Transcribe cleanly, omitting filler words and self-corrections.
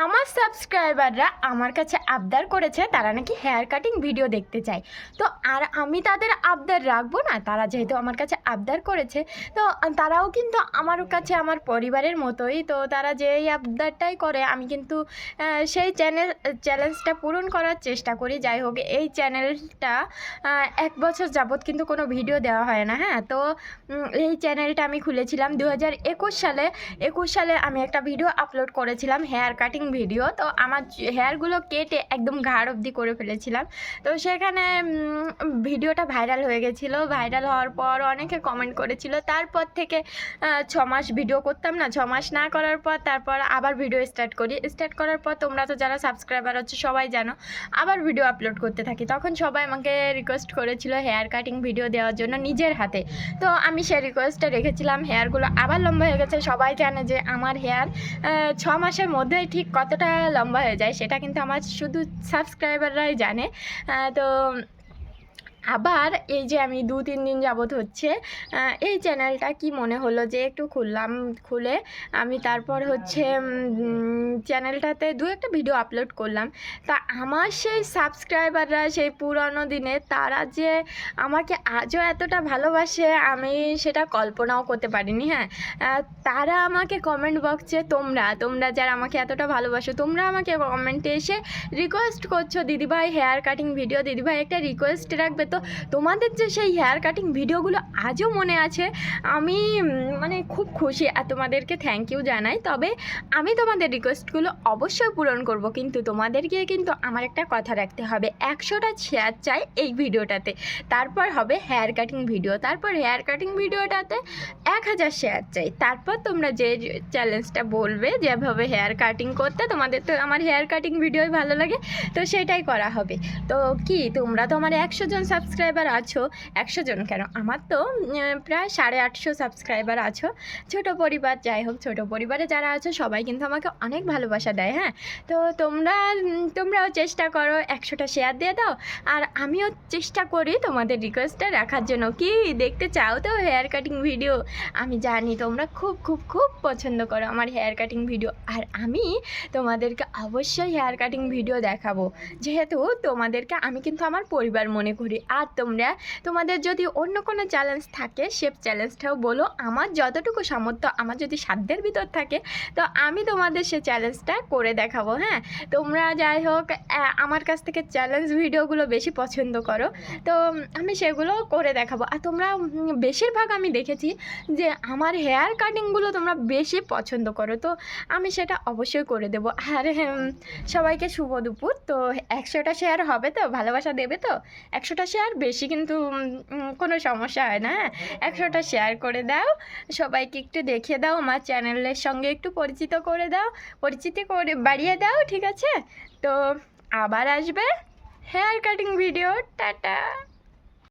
আমার সাবস্ক্রাইবাররা আমার কাছে আবদার করেছে তারা নাকি হেয়ার কাটিং ভিডিও দেখতে চায়। তো আর আমি তাদের আবদার রাখবো না? তারা যেহেতু আমার কাছে আবদার করেছে, তো তারাও কিন্তু আমার কাছে আমার পরিবারের মতোই। তো তারা যেই আবদারটাই করে আমি কিন্তু সেই চ্যালেঞ্জটা পূরণ করার চেষ্টা করি। যাই হোক, এই চ্যানেলটা ১ বছর যাবৎ কিন্তু কোনো ভিডিও দেওয়া হয় না, হ্যাঁ? তো এই চ্যানেলটা আমি খুলেছিলাম ২০২১ সালে। ২১ সালে আমি একটা ভিডিও আপলোড করেছিলাম, হেয়ার কাটিং ভিডিও। তো আমার হেয়ারগুলো কেটে একদম ঘাড় অবধি করে ফেলেছিলাম। তো সেখানে ভিডিওটা ভাইরাল হয়ে গেছিলো। ভাইরাল হওয়ার পর অনেকে কমেন্ট করেছিল। তারপর থেকে ৬ মাস ভিডিও করতাম না। ৬ মাস না করার পর তারপর আবার ভিডিও স্টার্ট করি। স্টার্ট করার পর তোমরা তো যারা সাবস্ক্রাইবার হচ্ছে সবাই জানো, আবার ভিডিও আপলোড করতে থাকি। তখন সবাই আমাকে রিকোয়েস্ট করেছিল হেয়ার কাটিং ভিডিও দেওয়ার জন্য নিজের হাতে। তো আমি সেই রিকোয়েস্টটা রেখেছিলাম। হেয়ারগুলো আবার লম্বা হয়ে গেছে। সবাই জানে যে আমার হেয়ার ৬ মাসের মধ্যেই ঠিক কতটা লম্বা হয়ে যায়, সেটা কিন্তু আমার শুধু সাবস্ক্রাইবাররাই জানে। তো আবার এই যে আমি ২-৩ দিন যাবৎ হচ্ছে এই চ্যানেলটা কি মনে হলো যে একটু খুললাম। খুলে আমি তারপর হচ্ছে চ্যানেলটাতে ২-১টা ভিডিও আপলোড করলাম। তা আমার সেই সাবস্ক্রাইবাররা সেই পুরনো দিনে তারা যে আমাকে আজও এতটা ভালোবাসে আমি সেটা কল্পনাও করতে পারিনি, হ্যাঁ? তারা আমাকে কমেন্ট বক্সে তোমরা যারা আমাকে এতটা ভালোবাসো, তোমরা আমাকে কমেন্টে এসে রিকোয়েস্ট করছো, দিদিভাই হেয়ার কাটিং ভিডিও, দিদিভাই একটা রিকোয়েস্ট রাখবে। তো তোমাদের যে সেই হেয়ার কাটিং ভিডিওগুলো আজও মনে আছে, আমি মানে খুব খুশি। আর তোমাদেরকে থ্যাংক ইউ জানাই। তবে আমি তোমাদের রিকোয়েস্টগুলো অবশ্যই পূরণ করব, কিন্তু তোমাদেরকে কিন্তু আমার একটা কথা রাখতে হবে, ১০০টা শেয়ার চাই এই ভিডিওটাতে, তারপর হবে হেয়ার কাটিং ভিডিও। তারপর হেয়ার কাটিং ভিডিওটাতে ১০০০ শেয়ার চাই। তারপর তোমরা যে চ্যালেঞ্জটা বলবে যেভাবে হেয়ার কাটিং করতে, তোমাদের তো আমার হেয়ার কাটিং ভিডিওই ভালো লাগে, তো সেটাই করা হবে। তো কি তোমরা তো আমার ১০০ জন সাবস্ক্রাইবার আছো, ১০০ জন কেন, আমার তো প্রায় ৮৫০ সাবস্ক্রাইবার আছো। ছোট পরিবার, যাই হোক, ছোট পরিবারে যারা আছো সবাই কিন্তু আমাকে অনেক ভালোবাসা দেয়, হ্যাঁ? তো তোমরাও চেষ্টা করো, ১০০টা শেয়ার দিয়ে দাও। আর আমিও চেষ্টা করি তোমাদের রিকোয়েস্টটা রাখার জন্য। কি দেখতে চাও তো হেয়ার কাটিং ভিডিও? আমি জানি তোমরা খুব খুব খুব পছন্দ করো আমার হেয়ার কাটিং ভিডিও। আর আমি তোমাদেরকে অবশ্যই হেয়ার কাটিং ভিডিও দেখাবো, যেহেতু তোমাদেরকে আমি কিন্তু আমার পরিবার মনে করি। আর তোমাদের যদি অন্য কোনো চ্যালেঞ্জ থাকে সে চ্যালেঞ্জটাও বলো, আমার যতটুকু সামর্থ্য, আমার যদি সাধ্যের ভিতর থাকে, তো আমি তোমাদের সে চ্যালেঞ্জটা করে দেখাবো, হ্যাঁ? তোমরা যাই হোক আমার কাছ থেকে চ্যালেঞ্জ ভিডিওগুলো বেশি পছন্দ করো, তো আমি সেগুলো করে দেখাবো। আর তোমরা বেশিরভাগ আমি দেখেছি যে আমার হেয়ার কাটিংগুলো তোমরা বেশি পছন্দ করো, তো আমি সেটা অবশ্যই করে দেবো। আর সবাইকে শুভ দুপুর। তো ১০০টা শেয়ার হবে তো, ভালোবাসা দেবে তো? ১০০টা শেয়ার বেশি কিন্তু কোনো সমস্যা হয় না, হ্যাঁ? ১০০টা শেয়ার করে দাও, সবাইকে একটু দেখিয়ে দাও, আমার চ্যানেলের সঙ্গে একটু পরিচিত করে দাও, পরিচিতি করে বাড়িয়ে দাও, ঠিক আছে? তো আবার আসবে হেয়ার কাটিং ভিডিও। টাটা।